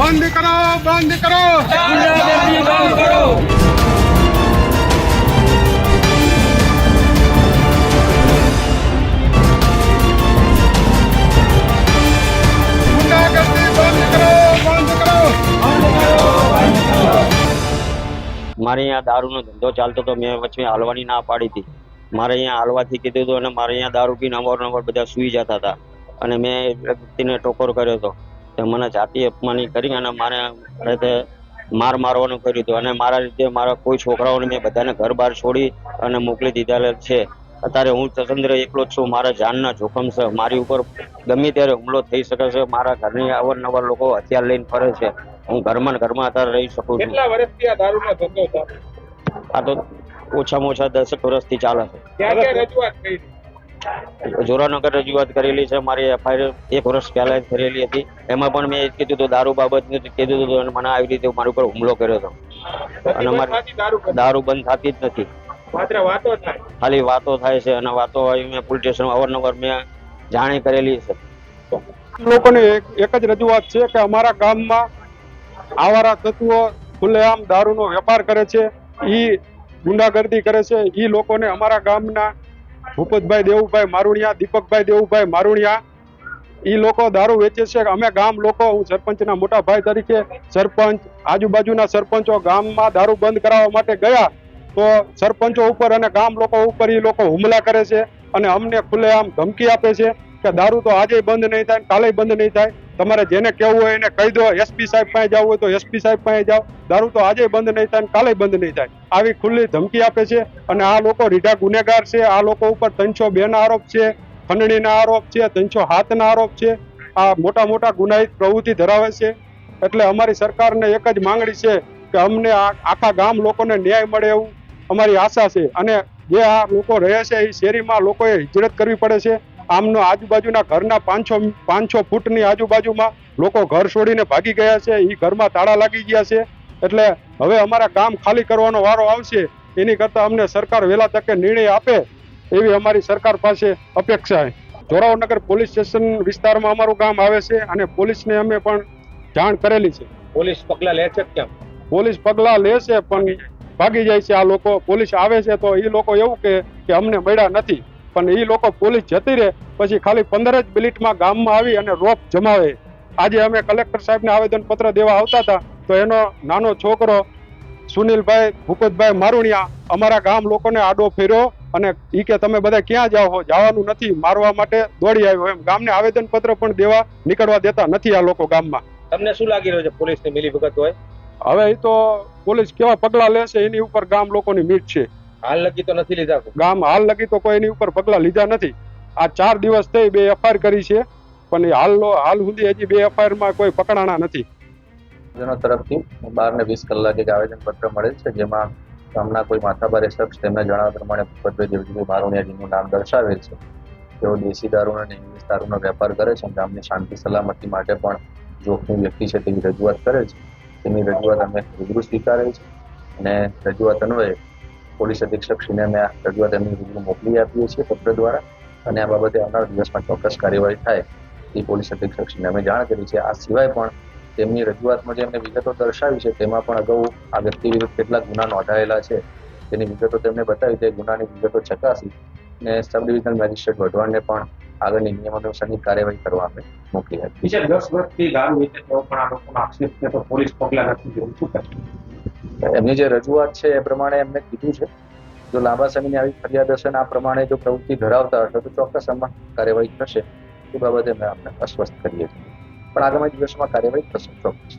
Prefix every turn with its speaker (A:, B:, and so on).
A: બંધ કરો, બંધ કરો.
B: ગુંડાગર્દી બંધ કરો.
A: ગુંડાગર્દી બંધ કરો, બંધ કરો.
C: મારે અહીંયા દારૂનો ધંધો ચાલતો હતો. મેં વચ્ચે હાલવાની ના પાડી હતી. મારે અહીંયા હાલવાથી કીધું હતું અને મારે અહીંયા દારૂ પીને અવારનવાર બધા સૂઈ જતા હતા અને મેં એક વ્યક્તિને ટોકોર કર્યો હતો. તે મને જાતિ અપમાની કરી અને મારે રીતે મારવાનું કર્યું હતું અને મારા રીતે મારા કોઈ છોકરાઓને મેં બધાને ઘર બહાર છોડી અને મોકલી દીધા છે. અત્યારે હું ચંદ્ર એકલો જ છું. મારા જાનના જોખમ છે. મારી ઉપર ગમે ત્યારે હુમલો થઈ શકે છે. મારા ઘરની અવારનવાર લોકો હથિયાર લઈને ફરે છે. હું ઘરમાં ને ઘરમાં અત્યારે રહી શકું છું.
A: કેટલા વર્ષથી આ દારૂનો ધંધો ચાલે?
C: આ તો ઓછામાં ઓછા 10 વર્ષથી ચાલે છે.
A: ક્યાં ક્યાં રજૂઆત કરી?
C: જોરાનગર રજૂઆત કરેલી છે. મારી એફઆઈઆર 1 વર્ષ પહેલા કરેલી હતી. એમાં પણ મેં કીધું હતું દારૂ બાબત કીધું હતું અને મને આવી રીતે મારી ઉપર હુમલો કર્યો હતો અને મારી દારૂ બંધ થતી જ નથી.
A: માત્ર વાતો થાય,
C: ખાલી વાતો થાય છે અને વાતો મેં પોલીસ સ્ટેશન અવારનવાર મેં જાણ કરેલી છે.
A: લોકોની એક જ રજૂઆત છે કે અમારા ગામમાં આવારા તત્વો ખુલ્લેઆમ દારૂનો વેપાર કરે છે, ઈ ગુંડાગર્દી કરે છે. ઈ લોકોને અમારા ગામના ભૂપતભાઈ દેવુભાઈ મારુણિયા, દીપકભાઈ દેવુભાઈ મારુણિયા, ઈ લોકો દારૂ વેચે છે. અમે ગામ લોકો, હું સરપંચના મોટા ભાઈ તરીકે સરપંચ, આજુબાજુના સરપંચો ગામમાં દારૂ બંધ કરાવવા માટે ગયા તો સરપંચો ઉપર અને ગામ લોકો ઉપર ઈ લોકો હુમલા કરે છે અને અમને ખુલ્લેઆમ ધમકી આપે છે કે દારૂ તો આજે બંધ નહીં થાય, કાલે બંધ નહીં થાય. તમારે જેને કહેવું હોય એને કહી દો. એસપી સાહેબ પાસે જવું હોય તો એસપી સાહેબ પાસે જાઓ. દારૂ તો આજે બંધ નહીં થાય, કાલે બંધ નહીં થાય. આવી ખુલ્લી ધમકી આપે છે અને આ લોકો રીઢા ગુનેગાર છે. આ લોકો ઉપર 302 ના આરોપ છે, ખંડણીના આરોપ છે, 307 ના આરોપ છે. આ મોટા મોટા ગુનાહિત પ્રવૃત્તિ ધરાવે છે. એટલે અમારી સરકારને એક જ માંગણી છે કે અમને આખા ગામ લોકોને ન્યાય મળે એવું અમારી આશા છે. અને જે આ લોકો રહે છે એ શેરીમાં લોકોએ હિજરત કરવી પડે છે. આમનો આજુબાજુના ઘરના 500 ફૂટની આજુબાજુમાં લોકો ઘર છોડીને ભાગી ગયા છે. એ ઘરમાં તાળા લાગી ગયા છે. એટલે હવે અમારા ગામ ખાલી કરવાનો વારો આવશે. એની કરતા અમને સરકાર વહેલા તકે નિર્ણય આપે એવી અમારી સરકાર પાસે અપેક્ષા છે. જોરાવનગર પોલીસ સ્ટેશન વિસ્તારમાં અમારું ગામ આવે છે અને પોલીસને અમે પણ જાણ કરેલી છે.
D: પોલીસ પગલાં લે છે કેમ?
A: પોલીસ પગલાં લે છે પણ ભાગી જાય છે આ લોકો. પોલીસ આવે છે તો એ લોકો એવું કે અમને મળ્યા નથી, પણ એ લોકો પોલીસ જતી રહે પછી ખાલી 15 જ મિનિટમાં ગામમાં આવી અને રોપ જમાવે. આજે અમે કલેક્ટર સાહેબને આવેદનપત્ર દેવા આવતા હતા તો એનો નાનો છોકરો સુનિલભાઈ ભૂપતભાઈ મારુણિયા અમારા ગામ લોકોને આડો ફેર્યો અને ઈ કે તમે બધા ક્યાં જાઓ છો? જવાનું નથી, મારવા માટે દોડી આવ્યો. એમ ગામને આવેદનપત્ર પણ દેવા નીકળવા દેતા નથી આ લોકો ગામમાં.
D: તમને શું લાગી રહ્યું છે પોલીસની મિલીભગત હોય?
A: હવે એ તો પોલીસ કેવા પગલા લેશે એની ઉપર ગામ લોકોની મીટ છે.
D: હાલ લગી તો નથી લીધા?
A: ગામ હાલ લગી તો કોઈ એની ઉપર પગલા લીધા નથી. આ 4 દિવસ થઈ 2 એફઆઈઆર કરી છે પણ હાલ સુધી હજી 2 એફઆઈઆરમાં કોઈ પકડાણા નથી.
E: જેનો તરફથી 12 ને 20 કલાકે એક આવેદનપત્ર મળેલ છે જેમાં ગામના કોઈ માથાભારે શખ્સ તેમને જણાવ્યા પ્રમાણે ભૂપતભાઈ દેવજીભાઈ મારુણિયાજીનું નામ દર્શાવેલ છે. તેઓ દેશી દારૂ અને ઇંગ્લિશ દારૂનો વેપાર કરે છે. ગામની શાંતિ સલામતી માટે પણ જોખમી વ્યક્તિ છે તેવી રજૂઆત કરે છે. તેની રજૂઆત અમે રૂબરૂ સ્વીકારેલ છે અને રજૂઆત અન્વયે પોલીસ અધિક્ષકશ્રીને અમે આ રજૂઆત એમની રૂબરૂ મોકલી આપીએ છીએ પત્ર દ્વારા અને આ બાબતે આવનાર દિવસમાં ચોક્કસ કાર્યવાહી થાય એ પોલીસ અધિક્ષકશ્રીને અમે જાણ કરી છે. આ સિવાય પણ તેમની રજૂઆતમાં જે એમને વિગતો દર્શાવી છે તેમાં પણ અગાઉ આ વ્યક્તિ વિરુદ્ધ કેટલાક ગુના નોંધાયેલા છે તેની વિગતો તેમને બતાવી. તે ગુનાની વિગતો ચકાસી અને સબ ડિવિઝનલ મેજિસ્ટ્રેટ વઢવાણને પણ આગળની નિયમાનુસારની કાર્યવાહી કરવા અમે મોકલી હતી.
D: 10 વર્ષથી દારૂ વેચે તો પણ આ લોકોનો આક્ષેપ છે તો પોલીસ પગલાં નથી લેવું, શું કરે?
E: એમની જે રજૂઆત છે એ પ્રમાણે એમને કીધું છે જો લાંબા સમયની આવી ફરિયાદ હશે ને આ પ્રમાણે જો પ્રવૃત્તિ ધરાવતા હશે તો ચોક્કસ આમાં કાર્યવાહી થશે. એ બાબતે અમે આપણે અસ્વસ્થ કરીએ છીએ પણ આગામી દિવસમાં કાર્યવાહી થશે ચોક્કસ.